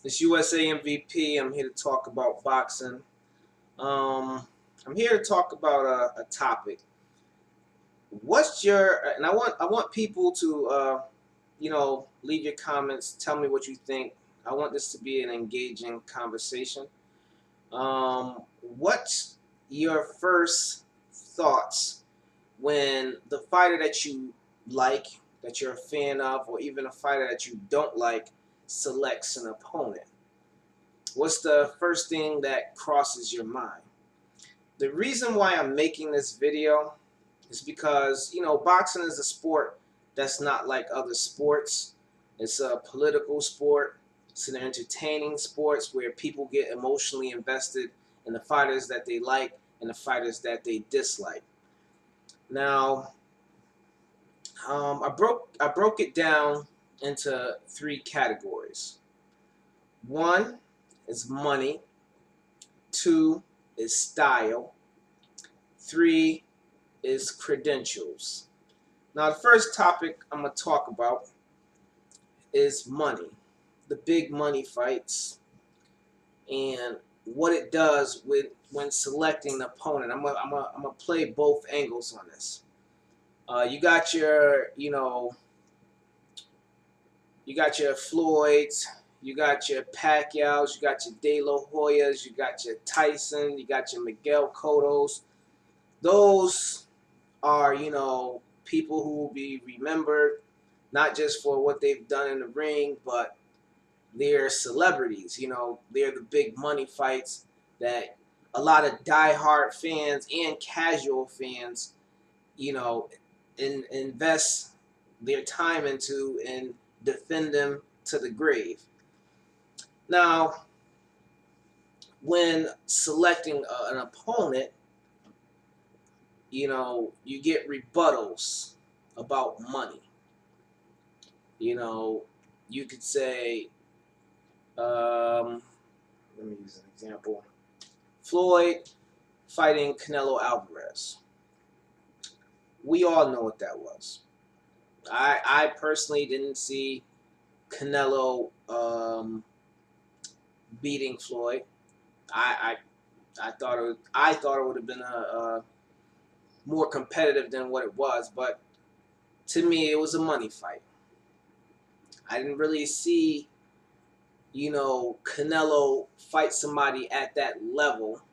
It's USA MVP. I'm here to talk about boxing. I'm here to talk about a topic. What's your and I want people to leave your comments. Tell me what you think. I want this to be an engaging conversation. What's your first thoughts when the fighter that you like, that you're a fan of, or even a fighter that you don't like, selects an opponent? What's the first thing that crosses your mind? The reason why I'm making this video is because, boxing is a sport that's not like other sports. It's a political sport. It's an entertaining sport where people get emotionally invested in the fighters that they like and the fighters that they dislike. Now, I broke it down into three categories. One is money. Two is style. Three is credentials. Now, the first topic I'm going to talk about is money, the big money fights, and what it does when selecting an opponent. I'm gonna play both angles on this. You got your Floyds, you got your Pacquiao's, you got your De La Hoyas, you got your Tyson, you got your Miguel Cottos. Those are, people who will be remembered not just for what they've done in the ring, but they're celebrities. They're the big money fights that a lot of diehard fans and casual fans, invest their time into and defend them to the grave. Now, when selecting an opponent, you get rebuttals about money. You could say, let me use an example. Floyd fighting Canelo Alvarez. We all know what that was. I personally didn't see Canelo beating Floyd. I thought it would have been a more competitive than what it was, but to me it was a money fight. I didn't really see Canelo fight somebody at that level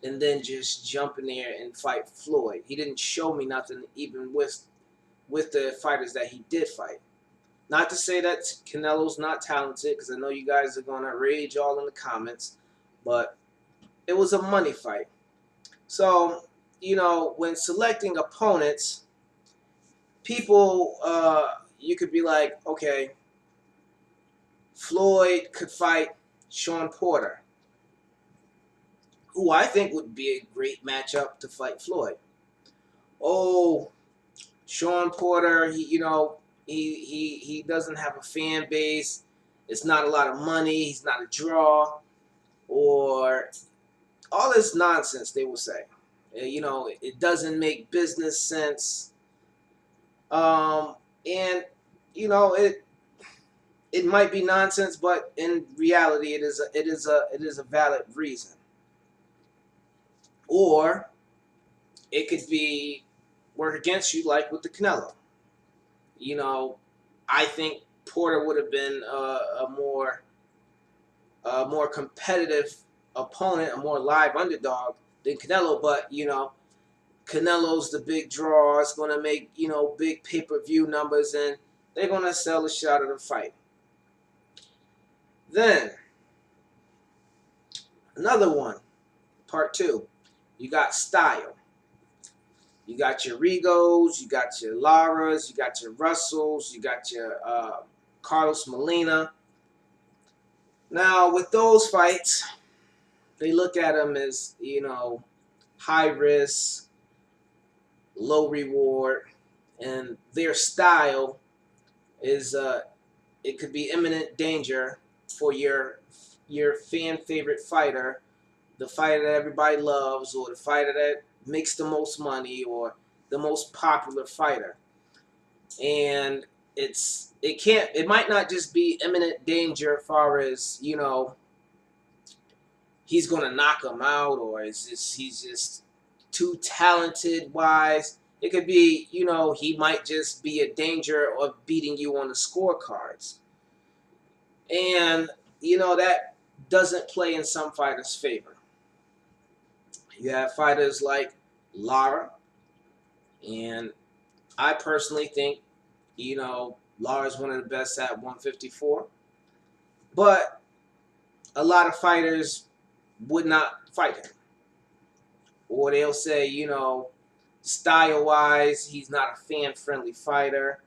and then just jump in there and fight Floyd. He didn't show me nothing even with the fighters that he did fight. Not to say that Canelo's not talented, because I know you guys are going to rage all in the comments, but it was a money fight. So, when selecting opponents, people, you could be like, okay, Floyd could fight Sean Porter, who I think would be a great matchup to fight Floyd. Oh, Sean Porter, he doesn't have a fan base. It's not a lot of money. He's not a draw, or all this nonsense they will say. It doesn't make business sense. And it might be nonsense, but in reality, it is a valid reason. Or it could be work against you, like with the Canelo. I think Porter would have been a more competitive opponent, a more live underdog than Canelo. But Canelo's the big draw. It's going to make big pay-per-view numbers, and they're going to sell the shot of the fight. Then another one, part two. You got style. You got your Rigos, you got your Laras, you got your Russells, you got your Carlos Molina. Now, with those fights, they look at them as, high risk, low reward, and their style is, it could be imminent danger for your fan favorite fighter, the fighter that everybody loves, or the fighter that makes the most money, or the most popular fighter. And it might not just be imminent danger as far as, he's gonna knock him out, or he's just too talented wise. It could be, he might just be a danger of beating you on the scorecards. And, that doesn't play in some fighters' favor. You have fighters like Lara, and I personally think, Lara's one of the best at 154. But a lot of fighters would not fight him. Or they'll say, style-wise, he's not a fan-friendly fighter.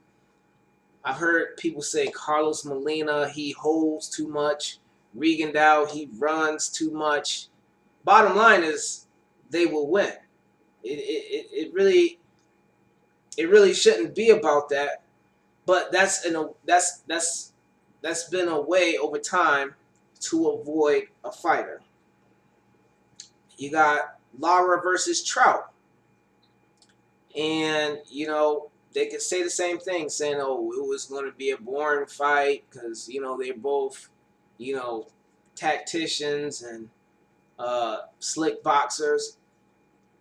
I've heard people say Carlos Molina, he holds too much. Regan Dow, he runs too much. Bottom line is, they will win. It really shouldn't be about that. But that's been a way over time to avoid a fighter. You got Lara versus Trout. And, they could say the same thing, saying, oh, it was going to be a boring fight because, they're both, tacticians and slick boxers.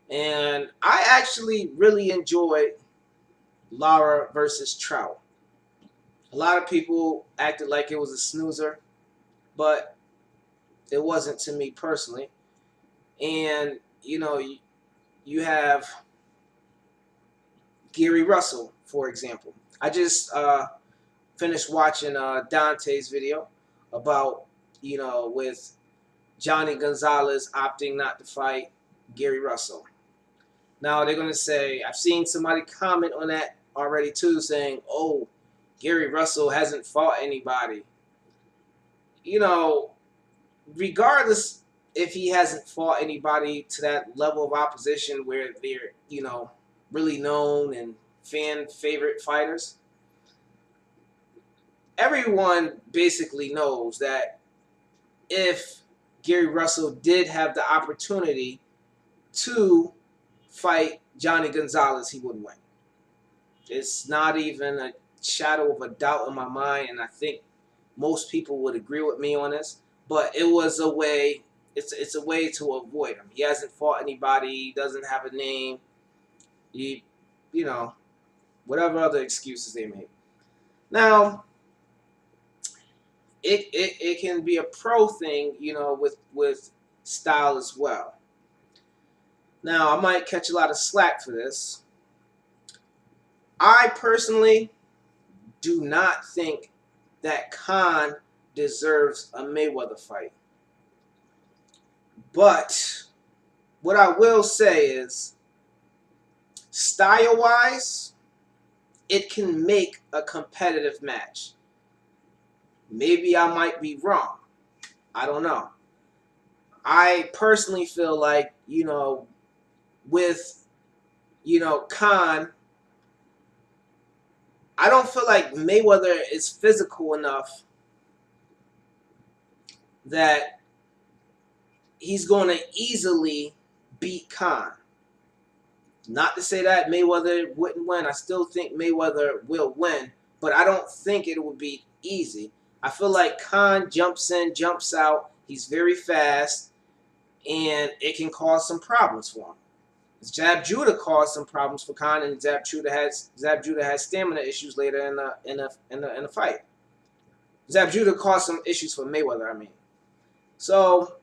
And I actually really enjoyed Lara versus Trout. A lot of people acted like it was a snoozer, but it wasn't to me personally. And, you have Gary Russell, for example. I just finished watching Dante's video about, with Johnny Gonzalez opting not to fight Gary Russell. Now, they're going to say, I've seen somebody comment on that already too, saying, oh, Gary Russell hasn't fought anybody. Regardless if he hasn't fought anybody to that level of opposition where they're, really known and fan favorite fighters, everyone basically knows that if Gary Russell did have the opportunity to fight Johnny Gonzalez, he would win. It's not even a shadow of a doubt in my mind, and I think most people would agree with me on this. But it was a way. It's a way to avoid him. He hasn't fought anybody. He doesn't have a name. He, whatever other excuses they make. Now, it can be a pro thing, with style as well. Now, I might catch a lot of slack for this. I personally do not think that Khan deserves a Mayweather fight. But what I will say is, style-wise, it can make a competitive match. Maybe I might be wrong. I don't know. I personally feel like, with, Khan, I don't feel like Mayweather is physical enough that he's going to easily beat Khan. Not to say that Mayweather wouldn't win. I still think Mayweather will win, but I don't think it would be easy. I feel like Khan jumps in, jumps out. He's very fast, and it can cause some problems for him. Zab Judah caused some problems for Khan, and Zab Judah has stamina issues later in the fight. Zab Judah caused some issues for Mayweather. I mean, so,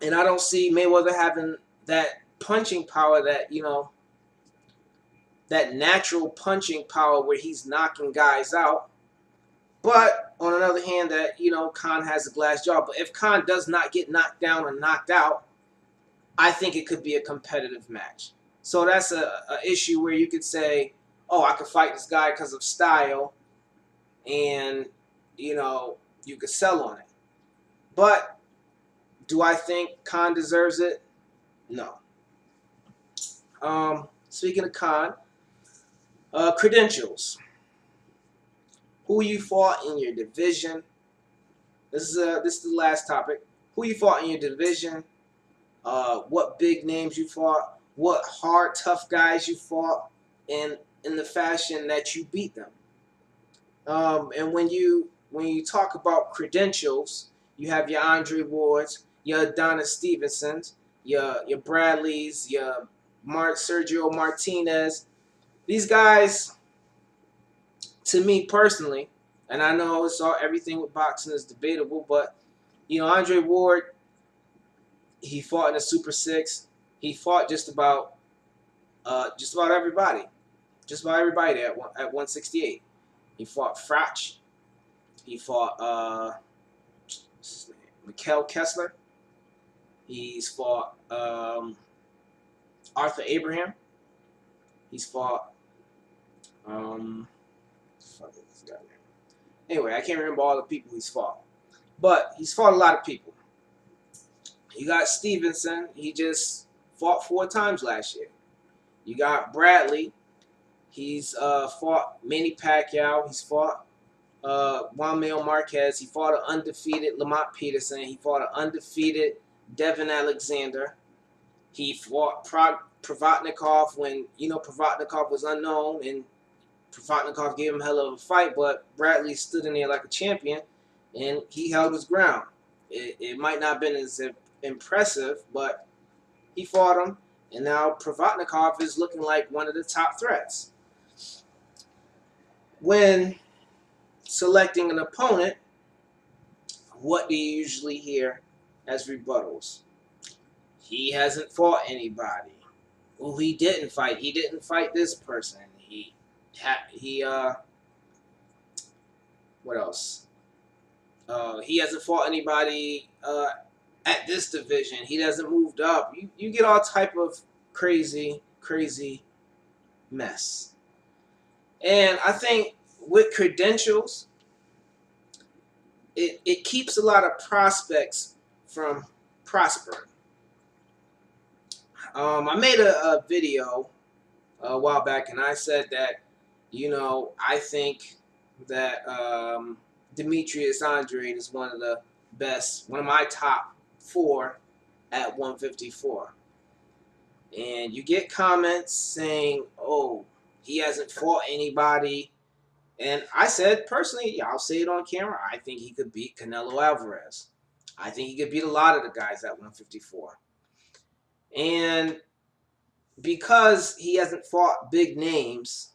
and I don't see Mayweather having that punching power, that that natural punching power where he's knocking guys out. But on another hand, that Khan has a glass jaw. But if Khan does not get knocked down or knocked out, I think it could be a competitive match. So that's a issue where you could say, oh, I could fight this guy because of style, and you could sell on it. But do I think Khan deserves it? No. Speaking of Khan, credentials. Who you fought in your division? This is the last topic. Who you fought in your division? What big names you fought? What hard, tough guys you fought? And in the fashion that you beat them. And when you talk about credentials, you have your Andre Wards, your Adonis Stevensons, your Bradleys, your Sergio Martinez. These guys, to me personally, and I know it's all everything with boxing is debatable, but Andre Ward, he fought in the Super Six. He fought just about everybody, there at 168. He fought Frach. He fought Mikkel Kessler. He's fought Arthur Abraham. He's fought anyway, I can't remember all the people he's fought, but he's fought a lot of people. You got Stevenson. He just fought 4 times last year. You got Bradley. He's fought Manny Pacquiao. He's fought Juan Manuel Marquez. He fought an undefeated Lamont Peterson. He fought an undefeated Devin Alexander. He fought Provatnikov when Provatnikov was unknown, and Provatnikov gave him a hell of a fight, but Bradley stood in there like a champion, and he held his ground. It might not have been as impressive, but he fought him, and now Provatnikov is looking like one of the top threats. When selecting an opponent, what do you usually hear as rebuttals? He hasn't fought anybody. Well, he didn't fight. He didn't fight this person. What else? He hasn't fought anybody at this division. He hasn't moved up. You get all type of crazy mess. And I think with credentials, it keeps a lot of prospects from prospering. I made a video a while back, and I said that, I think that Demetrius Andrade is one of the best, one of my top 4 at 154. And you get comments saying, oh, he hasn't fought anybody. And I said, personally, I'll say it on camera, I think he could beat Canelo Alvarez. I think he could beat a lot of the guys at 154. And because he hasn't fought big names,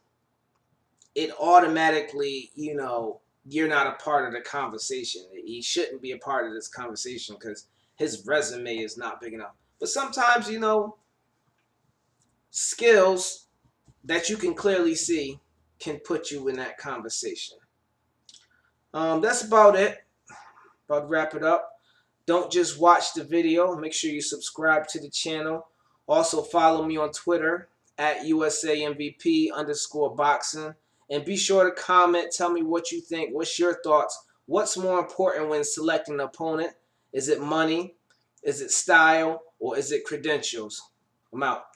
it automatically, you're not a part of the conversation. He shouldn't be a part of this conversation because his resume is not big enough. But sometimes, skills that you can clearly see can put you in that conversation. That's about it. About to wrap it up. Don't just watch the video. Make sure you subscribe to the channel. Also follow me on Twitter at usamvp_boxing. And be sure to comment. Tell me what you think. What's your thoughts? What's more important when selecting an opponent? Is it money? Is it style? Or is it credentials? I'm out.